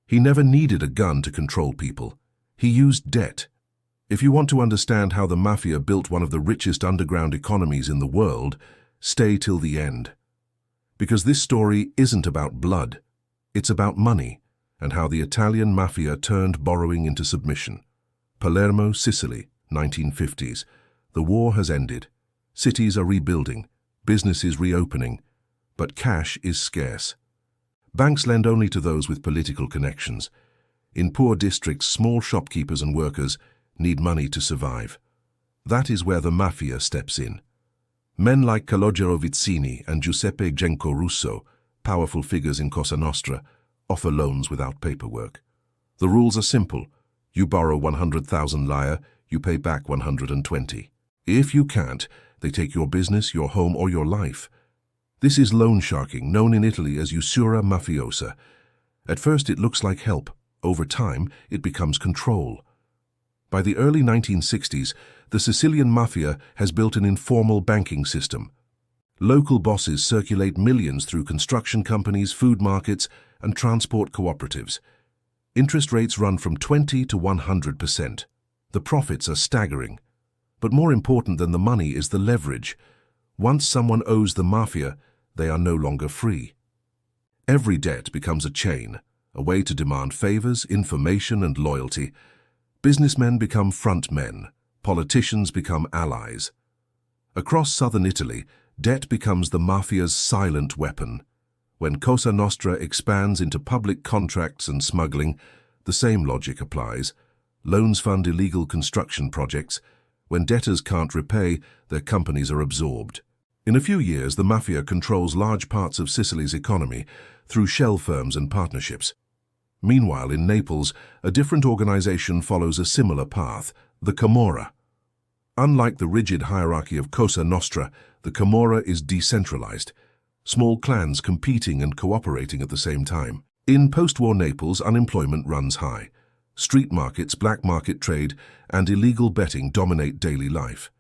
He never needed a gun to control people. He used debt. If you want to understand how the Mafia built one of the richest underground economies in the world, stay till the end. Because this story isn't about blood. It's about money, and how the Italian Mafia turned borrowing into submission. Palermo, Sicily, 1950s. The war has ended. Cities are rebuilding. Businesses reopening. But cash is scarce. Banks lend only to those with political connections. In poor districts, small shopkeepers and workers need money to survive. That is where the Mafia steps in. Men like Calogero Vizzini and Giuseppe Genco Russo, powerful figures in Cosa Nostra, offer loans without paperwork. The rules are simple. You borrow 100,000 lire, you pay back 120. If you can't, they take your business, your home, or your life. This is loan sharking, known in Italy as usura mafiosa. At first it looks like help. Over time, it becomes control. By the early 1960s, the Sicilian Mafia has built an informal banking system. Local bosses circulate millions through construction companies, food markets, and transport cooperatives. Interest rates run from 20 to 100%. The profits are staggering. But more important than the money is the leverage. Once someone owes the Mafia, they are no longer free. Every debt becomes a chain, a way to demand favors, information, and loyalty. Businessmen become front men. Politicians become allies. Across southern Italy, debt becomes the Mafia's silent weapon. When Cosa Nostra expands into public contracts and smuggling, the same logic applies. Loans fund illegal construction projects. When debtors can't repay, their companies are absorbed. In a few years, the Mafia controls large parts of Sicily's economy through shell firms and partnerships. Meanwhile, in Naples, a different organization follows a similar path, the Camorra. Unlike the rigid hierarchy of Cosa Nostra, the Camorra is decentralized, small clans competing and cooperating at the same time. In post-war Naples, unemployment runs high. Street markets, black market trade, and illegal betting dominate daily life.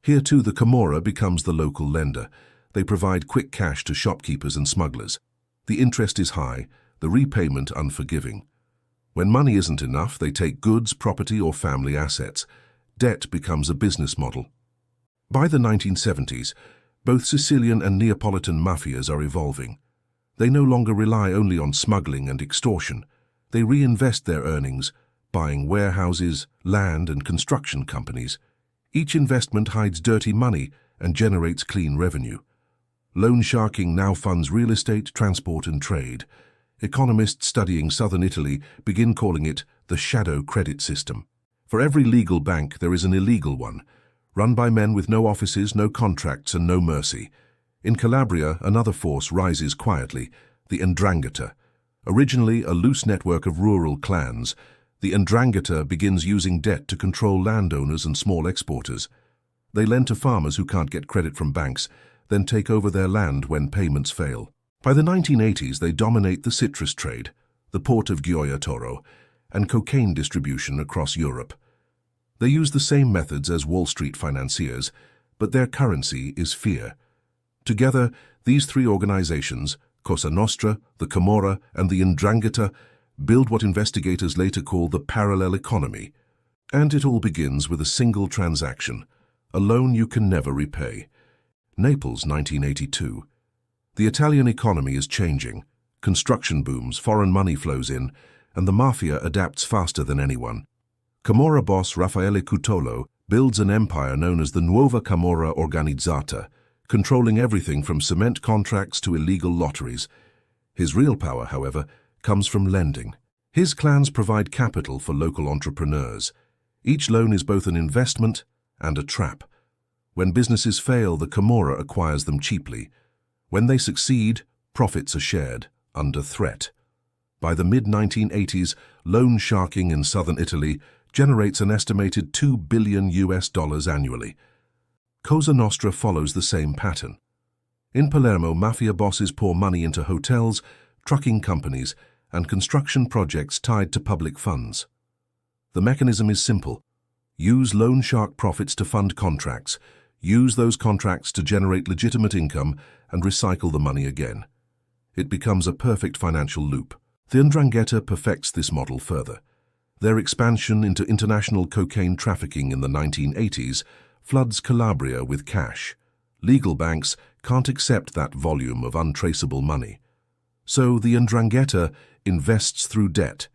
Here too, the Camorra becomes the local lender. They provide quick cash to shopkeepers and smugglers. The interest is high, the repayment unforgiving. When money isn't enough, they take goods, property, or family assets. Debt becomes a business model. By the 1970s, both Sicilian and Neapolitan mafias are evolving. They no longer rely only on smuggling and extortion. They reinvest their earnings, buying warehouses, land, and construction companies. Each investment hides dirty money and generates clean revenue. Loan sharking now funds real estate, transport, and trade. Economists studying southern Italy begin calling it the shadow credit system. For every legal bank, there is an illegal one, run by men with no offices, no contracts, and no mercy. In Calabria, another force rises quietly, the 'Ndrangheta. Originally a loose network of rural clans, the 'Ndrangheta begins using debt to control landowners and small exporters. They lend to farmers who can't get credit from banks, then take over their land when payments fail. By the 1980s, they dominate the citrus trade, the port of Gioia Tauro, and cocaine distribution across Europe. They use the same methods as Wall Street financiers, but their currency is fear. Together, these three organizations, Cosa Nostra, the Camorra, and the 'Ndrangheta, build what investigators later call the parallel economy. And it all begins with a single transaction, a loan you can never repay. Naples, 1982. The Italian economy is changing. Construction booms, foreign money flows in, and the Mafia adapts faster than anyone. Camorra boss Raffaele Cutolo builds an empire known as the Nuova Camorra Organizzata, controlling everything from cement contracts to illegal lotteries. His real power, however, comes from lending. His clans provide capital for local entrepreneurs. Each loan is both an investment and a trap. When businesses fail, the Camorra acquires them cheaply. When they succeed, profits are shared, under threat. By the mid-1980s, loan sharking in southern Italy generates an estimated $2 billion annually. Cosa Nostra follows the same pattern. In Palermo, Mafia bosses pour money into hotels, trucking companies, and construction projects tied to public funds. The mechanism is simple. Use loan shark profits to fund contracts, use those contracts to generate legitimate income, and recycle the money again. It becomes a perfect financial loop. The 'Ndrangheta perfects this model further. Their expansion into international cocaine trafficking in the 1980s floods Calabria with cash. Legal banks can't accept that volume of untraceable money. So the 'Ndrangheta invests through debt.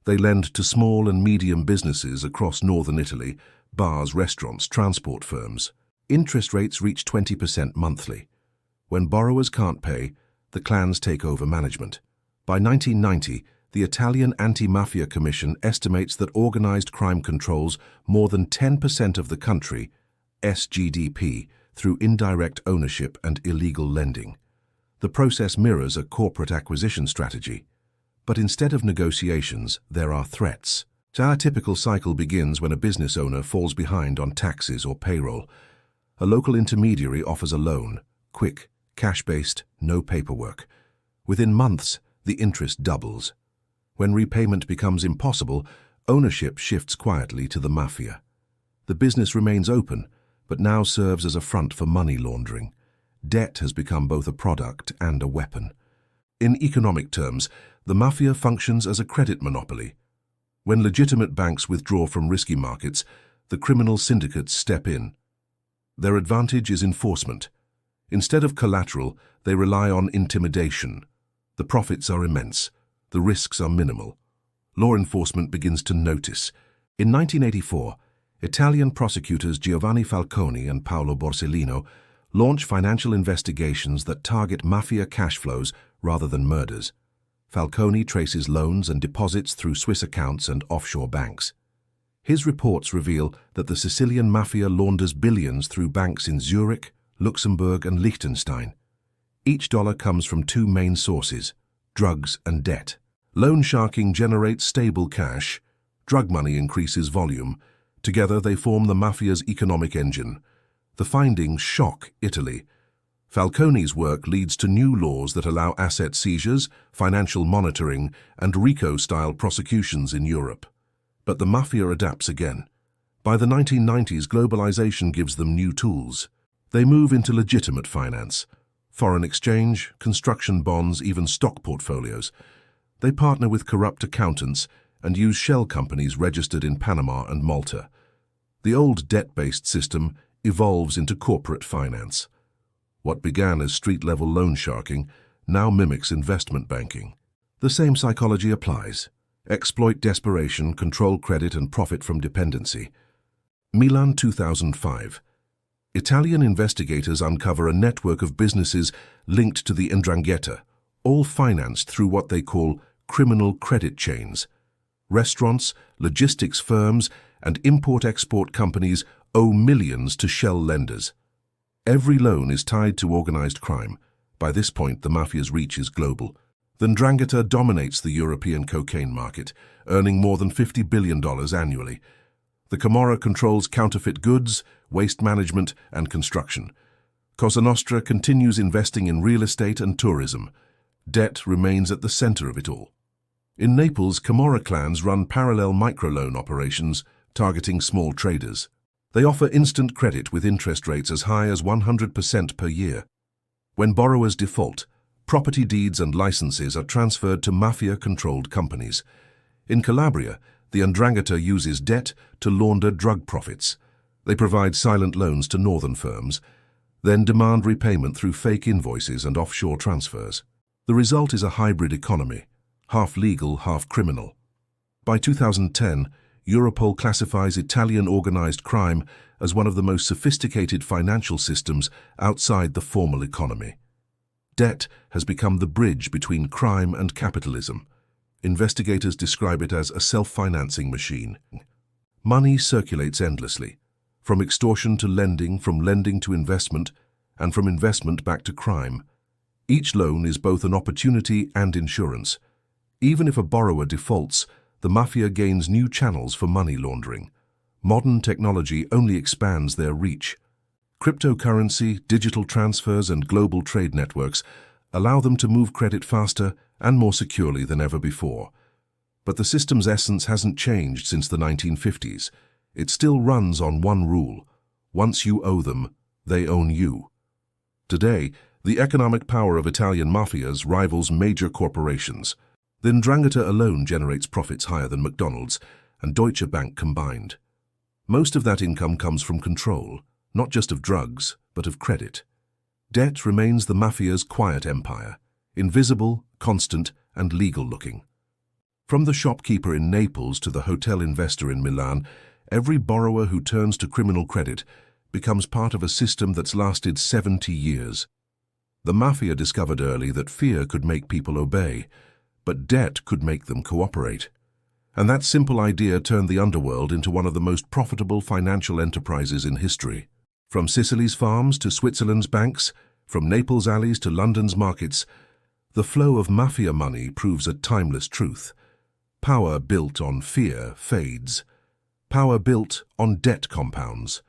They lend to small and medium businesses across northern Italy, bars, restaurants, transport firms. Interest rates reach 20% monthly. When borrowers can't pay, the clans take over management. By 1990, the Italian Anti-Mafia Commission estimates that organized crime controls more than 10% of the country's GDP through indirect ownership and illegal lending. The process mirrors a corporate acquisition strategy. But instead of negotiations, there are threats. So our typical cycle begins when a business owner falls behind on taxes or payroll. A local intermediary offers a loan, quick, cash-based, no paperwork. Within months, the interest doubles. When repayment becomes impossible, ownership shifts quietly to the mafia. The business remains open, but now serves as a front for money laundering. Debt has become both a product and a weapon. In economic terms, the mafia functions as a credit monopoly. When legitimate banks withdraw from risky markets, the criminal syndicates step in. Their advantage is enforcement. Instead of collateral, they rely on intimidation. The profits are immense. The risks are minimal. Law enforcement begins to notice. In 1984, Italian prosecutors Giovanni Falcone and Paolo Borsellino launch financial investigations that target mafia cash flows rather than murders. Falcone traces loans and deposits through Swiss accounts and offshore banks. His reports reveal that the Sicilian mafia launders billions through banks in Zurich, Luxembourg, and Liechtenstein. Each dollar comes from two main sources: drugs and debt. Loan sharking generates stable cash. Drug money increases volume. Together they form the mafia's economic engine. The findings shock Italy. Falcone's work leads to new laws that allow asset seizures, financial monitoring, and RICO-style prosecutions in Europe. But the mafia adapts again. By the 1990s, globalization gives them new tools. They move into legitimate finance: foreign exchange, construction bonds, even stock portfolios. They partner with corrupt accountants and use shell companies registered in Panama and Malta. The old debt-based system evolves into corporate finance. What began as street-level loan sharking now mimics investment banking. The same psychology applies. Exploit desperation, control credit, and profit from dependency. Milan 2005. Italian investigators uncover a network of businesses linked to the 'Ndrangheta, all financed through what they call criminal credit chains. Restaurants, logistics firms, and import-export companies owe millions to shell lenders. Every loan is tied to organized crime. By this point, the mafia's reach is global. The 'Ndrangheta dominates the European cocaine market, earning more than $50 billion annually. The Camorra controls counterfeit goods, waste management, and construction. Cosa Nostra continues investing in real estate and tourism. Debt remains at the center of it all. In Naples, Camorra clans run parallel microloan operations targeting small traders. They offer instant credit with interest rates as high as 100% per year. When borrowers default, property deeds and licenses are transferred to mafia-controlled companies. In Calabria, the 'Ndrangheta uses debt to launder drug profits. They provide silent loans to northern firms, then demand repayment through fake invoices and offshore transfers. The result is a hybrid economy, half legal, half criminal. By 2010, Europol classifies Italian organized crime as one of the most sophisticated financial systems outside the formal economy. Debt has become the bridge between crime and capitalism. Investigators describe it as a self-financing machine. Money circulates endlessly, from extortion to lending, from lending to investment, and from investment back to crime. Each loan is both an opportunity and insurance. Even if a borrower defaults, the mafia gains new channels for money laundering. Modern technology only expands their reach. Cryptocurrency, digital transfers, and global trade networks allow them to move credit faster and more securely than ever before. But the system's essence hasn't changed since the 1950s. It still runs on one rule: once you owe them, they own you. Today, the economic power of Italian mafias rivals major corporations. The 'Ndrangheta alone generates profits higher than McDonald's and Deutsche Bank combined. Most of that income comes from control, not just of drugs, but of credit. Debt remains the mafia's quiet empire, invisible, constant, and legal-looking. From the shopkeeper in Naples to the hotel investor in Milan, every borrower who turns to criminal credit becomes part of a system that's lasted 70 years. The mafia discovered early that fear could make people obey, but debt could make them cooperate. And that simple idea turned the underworld into one of the most profitable financial enterprises in history. From Sicily's farms to Switzerland's banks, from Naples' alleys to London's markets, the flow of mafia money proves a timeless truth. Power built on fear fades. Power built on debt compounds.